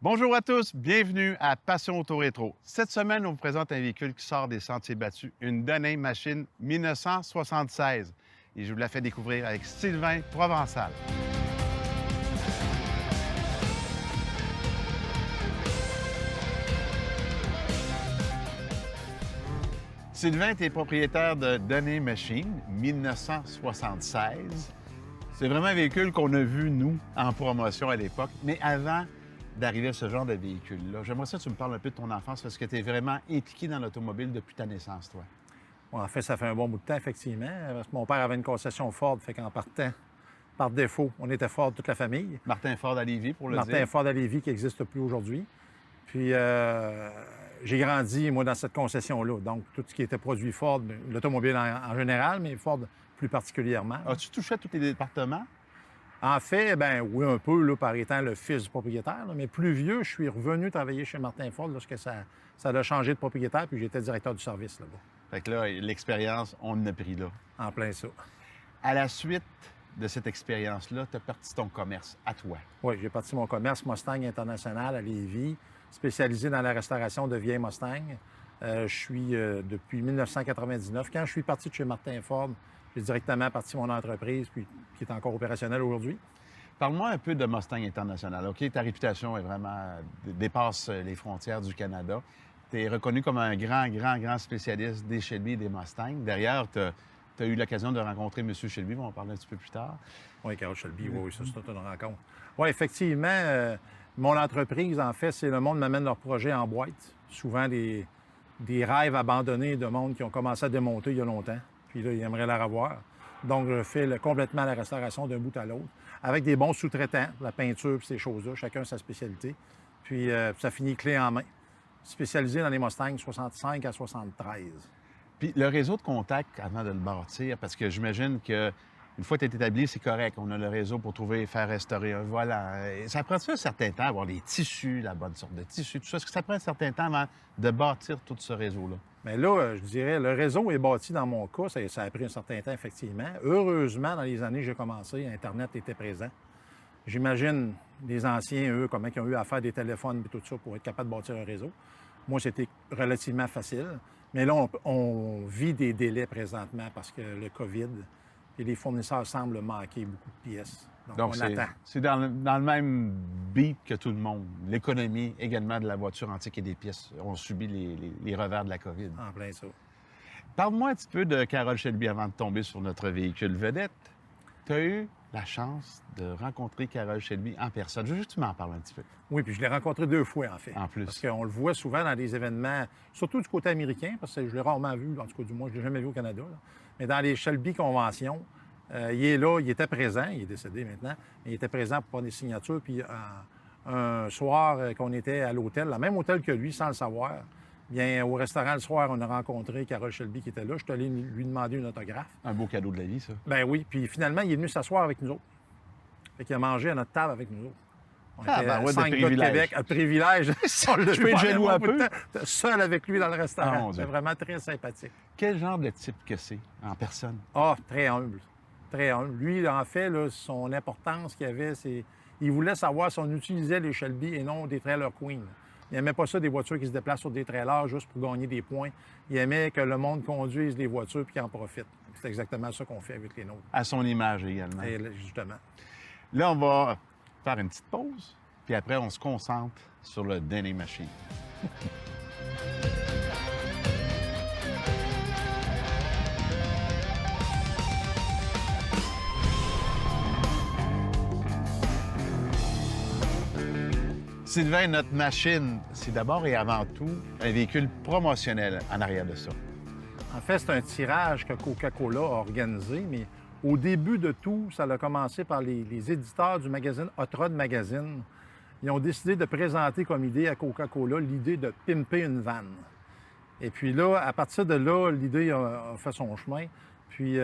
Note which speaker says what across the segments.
Speaker 1: Bonjour à tous, bienvenue à Passion Auto Rétro. Cette semaine, on vous présente un véhicule qui sort des sentiers battus, une Deney Machine 1976. Et je vous la fais découvrir avec Sylvain Provençal. Sylvain, tu es propriétaire de Deney Machine 1976. C'est vraiment un véhicule qu'on a vu, nous, en promotion à l'époque. Mais avant d'arriver à ce genre de véhicule-là, j'aimerais ça que tu me parles un peu de ton enfance parce que tu es vraiment impliqué dans l'automobile depuis ta naissance, toi.
Speaker 2: Bon, en fait, ça fait un bon bout de temps, effectivement, parce que mon père avait une concession Ford, fait qu'en partant, par défaut, on était Ford toute la famille.
Speaker 1: Martin Ford à Lévis, pour le
Speaker 2: Martin
Speaker 1: dire.
Speaker 2: Ford à Lévis, qui n'existe plus aujourd'hui. Puis, j'ai grandi, moi, dans cette concession-là. Donc, tout ce qui était produit Ford, l'automobile en général, mais Ford plus particulièrement.
Speaker 1: As-tu touché à tous les départements?
Speaker 2: En fait, ben oui, un peu, là, par étant le fils du propriétaire. Là, mais plus vieux, je suis revenu travailler chez Martin Ford lorsque ça a changé de propriétaire, puis j'étais directeur du service là-bas.
Speaker 1: Fait que là, l'expérience, on en a pris là.
Speaker 2: En plein ça.
Speaker 1: À la suite de cette expérience-là, tu as parti ton commerce à toi.
Speaker 2: Oui, j'ai parti mon commerce Mustang International à Lévis, spécialisé dans la restauration de vieilles Mustang. Je suis depuis 1999. Quand je suis parti de chez Martin Ford, j'ai directement parti mon entreprise, puis qui est encore opérationnelle aujourd'hui.
Speaker 1: Parle-moi un peu de Mustang International. OK, ta réputation est vraiment dépasse les frontières du Canada. Tu es reconnu comme un grand spécialiste des Shelby et des Mustangs. Derrière, tu as eu l'occasion de rencontrer M. Shelby, on va en parler un petit peu plus tard.
Speaker 2: Oui, Carole Shelby, oui, ça, c'est toute une rencontre. Oui, effectivement, mon entreprise, en fait, c'est le monde m'amène leurs projets en boîte. Souvent des rêves abandonnés de monde qui ont commencé à démonter il y a longtemps. Puis là, ils aimeraient la revoir. Donc, je fais complètement la restauration d'un bout à l'autre, avec des bons sous-traitants, la peinture et ces choses-là, chacun sa spécialité. Puis, ça finit clé en main. Spécialisé dans les Mustangs 65 à 73.
Speaker 1: Puis le réseau de contact avant de le bâtir, parce que j'imagine que une fois que tu es établi, c'est correct. On a le réseau pour trouver, faire restaurer un volant. Et ça prend un certain temps, avoir les tissus, la bonne sorte de tissu, tout ça. Est-ce que ça prend un certain temps avant de bâtir tout ce réseau-là?
Speaker 2: Bien là, je dirais, le réseau est bâti dans mon cas. Ça a pris un certain temps, effectivement. Heureusement, dans les années que j'ai commencé, Internet était présent. J'imagine les anciens, eux, comment ils ont eu à faire des téléphones et tout ça pour être capable de bâtir un réseau. Moi, c'était relativement facile. Mais là, on vit des délais présentement parce que le COVID et les fournisseurs semblent manquer beaucoup de pièces. Donc on attend.
Speaker 1: C'est dans le même beat que tout le monde. L'économie également de la voiture antique et des pièces ont subi les revers de la COVID.
Speaker 2: En plein ça.
Speaker 1: Parle-moi un petit peu de Carole Shelby avant de tomber sur notre véhicule vedette. Tu as eu la chance de rencontrer Carole Shelby en personne. Je veux juste que tu m'en parles un petit peu.
Speaker 2: Oui, puis je l'ai rencontré 2 fois, en fait.
Speaker 1: En plus.
Speaker 2: Parce qu'on le voit souvent dans des événements, surtout du côté américain, parce que je l'ai rarement vu, en tout cas du moins, je ne l'ai jamais vu au Canada. Là. Mais dans les Shelby Conventions, il est là, il était présent, il est décédé maintenant, mais il était présent pour prendre des signatures. Puis un soir qu'on était à l'hôtel, le même hôtel que lui, sans le savoir, bien, au restaurant le soir, on a rencontré Carole Shelby qui était là. Je suis allé lui demander un autographe.
Speaker 1: Un beau cadeau de la vie, ça.
Speaker 2: Ben oui, puis finalement, il est venu s'asseoir avec nous autres. Fait qu'il a mangé à notre table avec nous autres. On était
Speaker 1: ben ouais,
Speaker 2: 5
Speaker 1: de
Speaker 2: gars de
Speaker 1: privilège.
Speaker 2: Québec. Un privilège.
Speaker 1: Je peux être jaloux un peu.
Speaker 2: Seul avec lui dans le
Speaker 1: Ah,
Speaker 2: restaurant.
Speaker 1: mon Dieu.
Speaker 2: C'est vraiment très sympathique.
Speaker 1: Quel genre de type que c'est en personne?
Speaker 2: Ah, très humble. Très humble. Lui, en fait, là, son importance qu'il avait, c'est... Il voulait savoir si on utilisait les Shelby et non des Trailer Queen. Il n'aimait pas ça, des voitures qui se déplacent sur des trailers juste pour gagner des points. Il aimait que le monde conduise les voitures puis qu'il en profite. C'est exactement ça qu'on fait avec les nôtres.
Speaker 1: À son image également.
Speaker 2: Et là, justement.
Speaker 1: Là, on va faire une petite pause, puis après, on se concentre sur le Deney Machine. Sylvain, notre machine, c'est d'abord et avant tout un véhicule promotionnel en arrière de ça.
Speaker 2: En fait, c'est un tirage que Coca-Cola a organisé, mais au début de tout, ça a commencé par les éditeurs du magazine Hot Rod Magazine. Ils ont décidé de présenter comme idée à Coca-Cola l'idée de pimper une vanne. Et puis là, à partir de là, l'idée a fait son chemin. Puis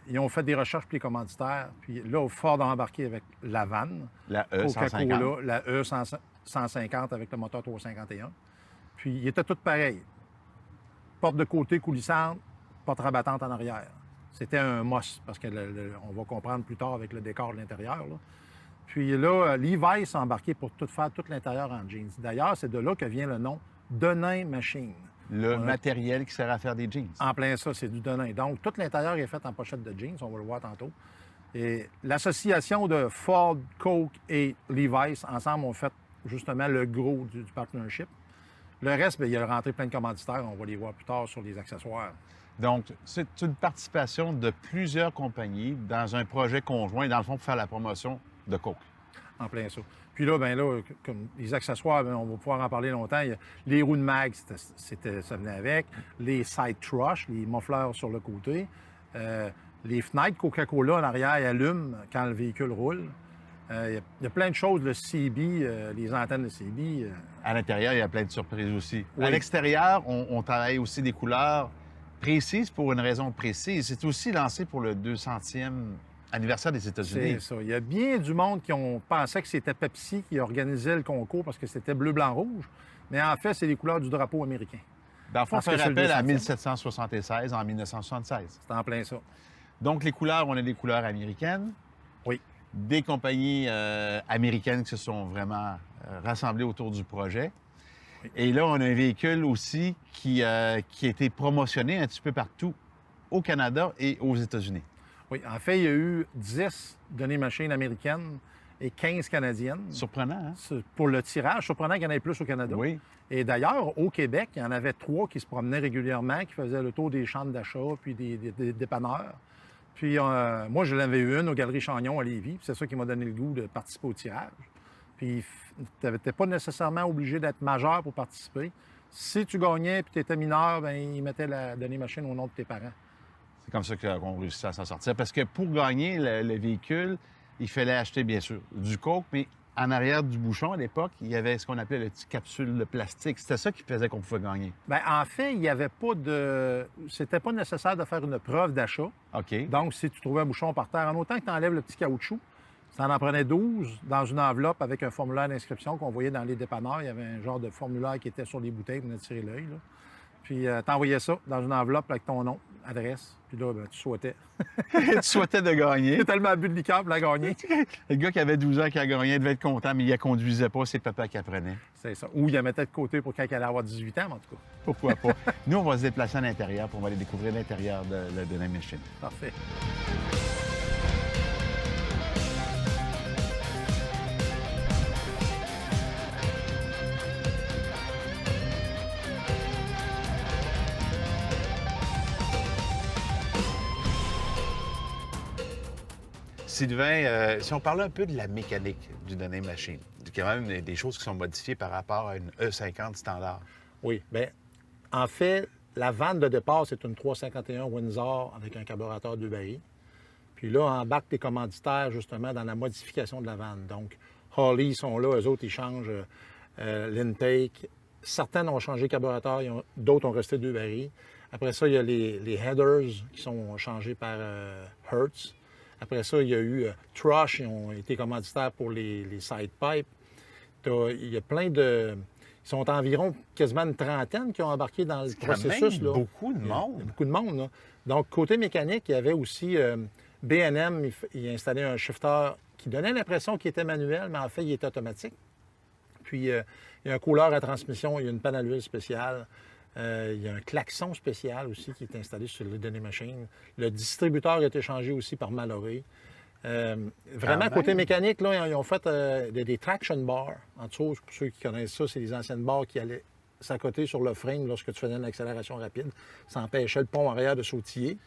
Speaker 2: ils ont fait des recherches pour les commanditaires. Puis là, Ford a embarqué avec la vanne.
Speaker 1: La E150.
Speaker 2: Coca-Cola, la E150 avec le moteur 351. Puis ils étaient tous pareils. Porte de côté coulissante, porte rabattante en arrière. C'était un must, parce que on va comprendre plus tard avec le décor de l'intérieur. Puis là, Levi's a embarqué pour faire tout l'intérieur en jeans. D'ailleurs, c'est de là que vient le nom Denain Machine.
Speaker 1: Le matériel qui sert à faire des jeans.
Speaker 2: En plein ça, c'est du Denain. Donc, tout l'intérieur est fait en pochette de jeans, on va le voir tantôt. Et l'association de Ford, Coke et Levi's, ensemble, ont fait justement le gros du partnership. Le reste, bien, il y a rentré plein de commanditaires, on va les voir plus tard sur les accessoires.
Speaker 1: Donc, c'est une participation de plusieurs compagnies dans un projet conjoint, dans le fond, pour faire la promotion de Coke.
Speaker 2: En plein ça. Puis là, bien là, comme les accessoires, bien, on va pouvoir en parler longtemps. Il y a les roues de mag, ça venait avec. Les side trush, les muffleurs sur le côté. Les fenêtres Coca-Cola en arrière allument quand le véhicule roule. Il y a plein de choses, le CB, les antennes de CB.
Speaker 1: À l'intérieur, il y a plein de surprises aussi.
Speaker 2: Oui.
Speaker 1: À l'extérieur, on travaille aussi des couleurs précises pour une raison précise. C'est aussi lancé pour le 200e anniversaire des États-Unis.
Speaker 2: C'est ça. Il y a bien du monde qui ont pensé que c'était Pepsi qui organisait le concours parce que c'était bleu, blanc, rouge. Mais en fait, c'est les couleurs du drapeau américain.
Speaker 1: Dans le fond,
Speaker 2: Parce
Speaker 1: ça
Speaker 2: que c'est le
Speaker 1: rappelle à
Speaker 2: 200e.
Speaker 1: 1776 en 1976.
Speaker 2: C'est en plein ça.
Speaker 1: Donc, les couleurs, on a des couleurs américaines.
Speaker 2: Oui.
Speaker 1: Des compagnies américaines qui se sont vraiment rassemblées autour du projet.
Speaker 2: Oui.
Speaker 1: Et là, on a un véhicule aussi qui a été promotionné un petit peu partout au Canada et aux États-Unis.
Speaker 2: Oui, en fait, il y a eu 10 données machines américaines et 15 canadiennes.
Speaker 1: Surprenant, hein?
Speaker 2: C'est pour le tirage. Surprenant qu'il y en ait plus au Canada.
Speaker 1: Oui.
Speaker 2: Et d'ailleurs, au Québec, il y en avait 3 qui se promenaient régulièrement, qui faisaient le tour des centres d'achat puis des dépanneurs. Puis moi, je l'avais eu une aux Galeries Chagnon à Lévis. Puis c'est ça qui m'a donné le goût de participer au tirage. Puis tu n'étais pas nécessairement obligé d'être majeur pour participer. Si tu gagnais et tu étais mineur, bien, ils mettaient la donnée machine au nom de tes parents.
Speaker 1: C'est comme ça qu'on réussit à s'en sortir. Parce que pour gagner le véhicule, il fallait acheter, bien sûr, du coke, mais en arrière du bouchon, à l'époque, il y avait ce qu'on appelait le petit capsule de plastique. C'était ça qui faisait qu'on pouvait gagner.
Speaker 2: Bien, en fait, il n'y avait pas de... C'était pas nécessaire de faire une preuve d'achat.
Speaker 1: OK.
Speaker 2: Donc, si tu trouvais un bouchon par terre, en autant que tu enlèves le petit caoutchouc, ça en prenait 12 dans une enveloppe avec un formulaire d'inscription qu'on voyait dans les dépanneurs. Il y avait un genre de formulaire qui était sur les bouteilles pour nous tirer l'œil, là. Puis, tu envoyais ça dans une enveloppe avec ton nom, adresse. Puis là, ben, tu souhaitais.
Speaker 1: Tu souhaitais de gagner.
Speaker 2: J'ai tellement bu de liqueur pour la gagner.
Speaker 1: Le gars qui avait 12 ans qui a gagné devait être content, mais il ne conduisait pas, c'est papa qui apprenait.
Speaker 2: C'est ça. Ou il la mettait de côté pour quand il allait avoir 18 ans, en tout cas.
Speaker 1: Pourquoi pas? Nous, on va se déplacer à l'intérieur, puis on va aller découvrir l'intérieur de la Denain Machine.
Speaker 2: Parfait.
Speaker 1: Sylvain, si on parlait un peu de la mécanique du Denain Machine, il y a quand même des choses qui sont modifiées par rapport à une E50 standard.
Speaker 2: Oui. Bien, en fait, la vanne de départ, c'est une 351 Windsor avec un carburateur 2 barils. Puis là, on embarque des commanditaires, justement, dans la modification de la vanne. Donc, Holley sont là, eux autres, ils changent l'intake. Certaines ont changé le carburateur, d'autres ont resté 2 barils. Après ça, il y a les headers qui sont changés par Hertz. Après ça, il y a eu Trush, ils ont été commanditaires pour les side pipes. Il y a plein de... Ils sont environ quasiment une trentaine qui ont embarqué dans le processus.
Speaker 1: Quand même
Speaker 2: là.
Speaker 1: beaucoup de monde.
Speaker 2: Il y a beaucoup de monde, là. Donc, côté mécanique, il y avait aussi B&M, il a installé un shifter qui donnait l'impression qu'il était manuel, mais en fait, il était automatique. Puis, il y a un couleur à transmission, il y a une panne à l'huile spéciale. Il y a un klaxon spécial aussi qui est installé sur le Denain Machine. Le distributeur a été changé aussi par Mallory. Vraiment, côté mécanique, là, ils ont fait des traction bars. En dessous, pour ceux qui connaissent ça, c'est les anciennes barres qui allaient s'accoter sur le frame lorsque tu faisais une accélération rapide. Ça empêchait le pont arrière de sautiller.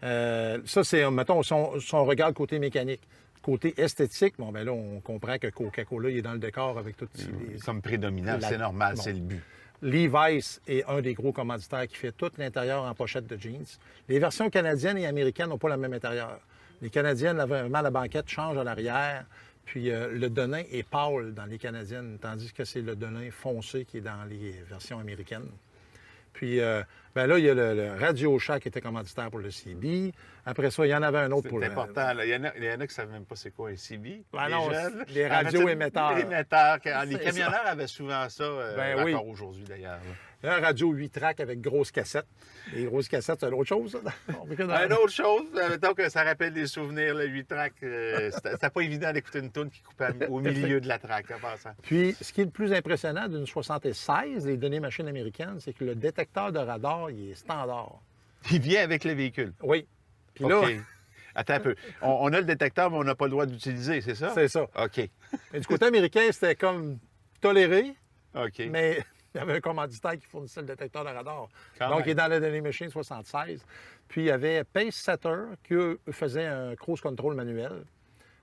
Speaker 2: Ça, c'est, mettons, si on regarde côté mécanique. Côté esthétique, bon, ben là, on comprend que Coca-Cola il est dans le décor avec toutes les...
Speaker 1: Comme prédominant, c'est normal,
Speaker 2: Bon.
Speaker 1: c'est le but.
Speaker 2: Levi's est un des gros commanditaires qui fait tout l'intérieur en pochette de jeans. Les versions canadiennes et américaines n'ont pas le même intérieur. Les canadiennes, vraiment, la banquette change à l'arrière, puis le Denain est pâle dans les canadiennes, tandis que c'est le Denain foncé qui est dans les versions américaines. Puis ben là, il y a le Radio Shack qui était commanditaire pour le CB. Après ça, il y en avait un autre pour
Speaker 1: C'est important. Là. Il y en a qui ne savent même pas c'est quoi un CB.
Speaker 2: Ben
Speaker 1: les
Speaker 2: non,
Speaker 1: jeunes.
Speaker 2: les radioémetteurs.
Speaker 1: Les émetteurs. Les
Speaker 2: C'est
Speaker 1: camionneurs avaient souvent ça,
Speaker 2: Ben oui.
Speaker 1: encore aujourd'hui d'ailleurs.
Speaker 2: Un radio 8 tracks avec grosse cassette. Les grosses cassettes, c'est autre chose, ça?
Speaker 1: Une autre chose, mettons que ça rappelle des souvenirs, le 8 tracks. C'était pas évident d'écouter une toune qui coupait au milieu de la track, en passant.
Speaker 2: Puis, ce qui est le plus impressionnant d'une 76, les données machines américaines, c'est que le détecteur de radar, il est standard.
Speaker 1: Il vient avec le véhicule.
Speaker 2: Oui. Puis
Speaker 1: OK.
Speaker 2: là,
Speaker 1: Attends un peu. On a le détecteur, mais on n'a pas le droit d'utiliser, c'est ça?
Speaker 2: c'est ça.
Speaker 1: OK.
Speaker 2: Mais du côté américain, c'était comme toléré,
Speaker 1: OK.
Speaker 2: mais il y avait un commanditaire qui fournissait le détecteur de radar.
Speaker 1: Quand
Speaker 2: Donc,
Speaker 1: même.
Speaker 2: il est dans la donnée machine 76. Puis, il y avait Pacesetter qui eux, faisait un cruise control manuel.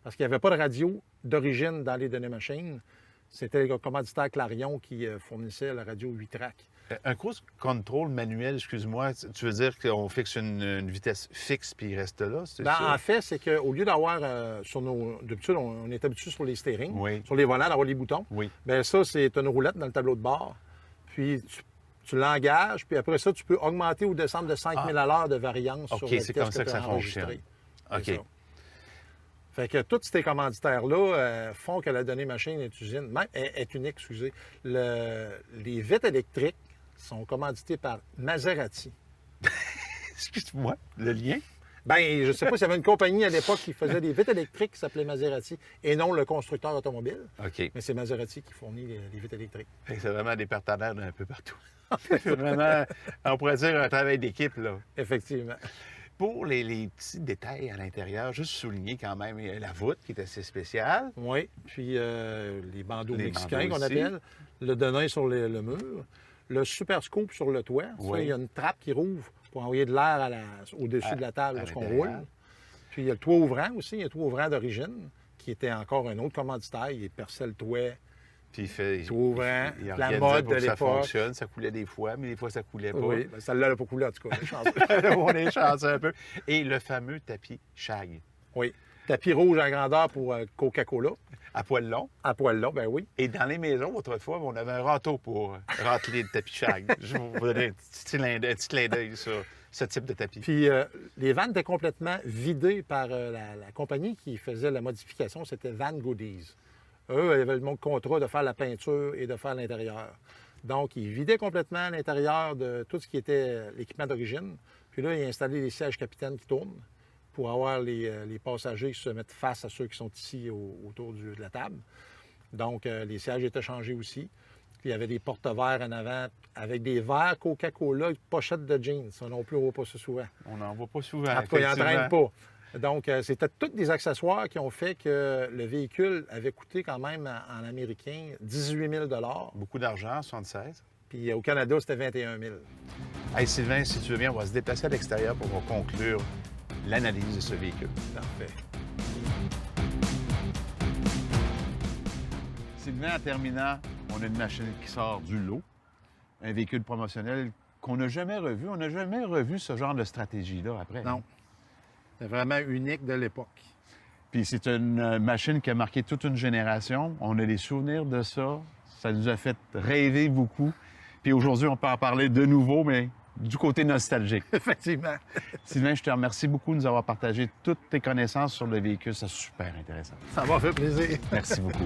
Speaker 2: Parce qu'il n'y avait pas de radio d'origine dans les données machines. C'était le commanditaire Clarion qui fournissait la radio 8 tracks.
Speaker 1: Un cruise control manuel, excuse-moi, tu veux dire qu'on fixe une vitesse fixe puis il reste là? C'est
Speaker 2: Ben,
Speaker 1: ça?
Speaker 2: en fait, c'est qu'au lieu d'avoir sur nos. D'habitude, on est habitué sur les steerings,
Speaker 1: Oui.
Speaker 2: sur les volants, d'avoir les boutons.
Speaker 1: Oui.
Speaker 2: Bien, ça, c'est une roulette dans le tableau de bord. Puis, tu l'engages, puis après ça, tu peux augmenter ou descendre de 5000 à l'heure de variance
Speaker 1: OK,
Speaker 2: sur la
Speaker 1: c'est
Speaker 2: vitesse
Speaker 1: comme ça que
Speaker 2: tu as
Speaker 1: ça
Speaker 2: enregistrée.
Speaker 1: fonctionne.
Speaker 2: C'est
Speaker 1: OK.
Speaker 2: ça. Fait que tous ces commanditaires-là font que la donnée machine est unique, excusez. Les vitres électriques sont commanditées par Maserati.
Speaker 1: Excuse-moi, le lien?
Speaker 2: Ben, je ne sais pas s'il y avait une compagnie à l'époque qui faisait des vitres électriques qui s'appelait Maserati et non le constructeur automobile.
Speaker 1: OK.
Speaker 2: Mais c'est Maserati qui fournit les vitres électriques.
Speaker 1: Fait que c'est vraiment des partenaires d'un peu partout. C'est vraiment, on pourrait dire, un travail d'équipe, là.
Speaker 2: Effectivement.
Speaker 1: Pour les petits détails à l'intérieur, juste souligner quand même la voûte qui est assez spéciale.
Speaker 2: Oui. Puis les bandeaux
Speaker 1: Les
Speaker 2: mexicains
Speaker 1: bandeaux
Speaker 2: qu'on
Speaker 1: aussi.
Speaker 2: appelle, le denain sur le mur, le super scoop sur le toit. Ça,
Speaker 1: Oui.
Speaker 2: il y a une trappe qui rouvre pour envoyer de l'air au-dessus de la table
Speaker 1: à
Speaker 2: lorsqu'on
Speaker 1: l'intérieur.
Speaker 2: roule. Puis il y a le toit ouvrant aussi. Il y a le toit ouvrant d'origine qui était encore un autre commanditaire. Il perçait le toit.
Speaker 1: Puis il fait.
Speaker 2: Tout ouvrant,
Speaker 1: il
Speaker 2: la
Speaker 1: organisait
Speaker 2: mode
Speaker 1: pour
Speaker 2: de
Speaker 1: que ça
Speaker 2: l'époque.
Speaker 1: fonctionne. Ça coulait des fois, mais des fois, ça coulait pas.
Speaker 2: Oui, ben, celle-là, elle n'a pas coulé en tout cas. Chanceux.
Speaker 1: On est chanceux un peu. Et le fameux tapis Shag.
Speaker 2: Oui. Tapis rouge à grandeur pour Coca-Cola.
Speaker 1: À poil long.
Speaker 2: À poil long, ben oui.
Speaker 1: Et dans les maisons, autrefois, on avait un râteau pour râteler le tapis Shag. Je vous donner un petit clin d'œil sur ce type de tapis.
Speaker 2: Puis les vannes étaient complètement vidées par la compagnie qui faisait la modification. C'était Van Goodies. Eux, ils avaient le contrat de faire la peinture et de faire l'intérieur. Donc, ils vidaient complètement l'intérieur de tout ce qui était l'équipement d'origine. Puis là, ils installaient les sièges capitaines qui tournent pour avoir les passagers qui se mettent face à ceux qui sont ici autour de la table. Donc, les sièges étaient changés aussi. Puis, il y avait des porte-verres en avant avec des verres Coca-Cola, pochettes de jeans. Ça non plus, on ne voit pas ça souvent.
Speaker 1: On n'en voit pas souvent.
Speaker 2: En tout cas, ils
Speaker 1: effectivement.
Speaker 2: n'entraînent pas. Donc, c'était tous des accessoires qui ont fait que le véhicule avait coûté quand même en américain 18 000
Speaker 1: Beaucoup d'argent, 76.
Speaker 2: Puis au Canada, c'était 21 000
Speaker 1: Hey Sylvain, si tu veux bien, on va se déplacer à l'extérieur pour conclure l'analyse de ce véhicule.
Speaker 2: Parfait.
Speaker 1: Sylvain, en terminant, on a une machine qui sort du lot, un véhicule promotionnel qu'on n'a jamais revu. On n'a jamais revu ce genre de stratégie-là après.
Speaker 2: Non. C'est vraiment unique de l'époque.
Speaker 1: Puis c'est une machine qui a marqué toute une génération. On a des souvenirs de ça. Ça nous a fait rêver beaucoup. Puis aujourd'hui, on peut en parler de nouveau, mais du côté nostalgique.
Speaker 2: Effectivement.
Speaker 1: Sylvain, je te remercie beaucoup de nous avoir partagé toutes tes connaissances sur le véhicule. C'est super intéressant.
Speaker 2: Ça m'a fait plaisir.
Speaker 1: Merci beaucoup.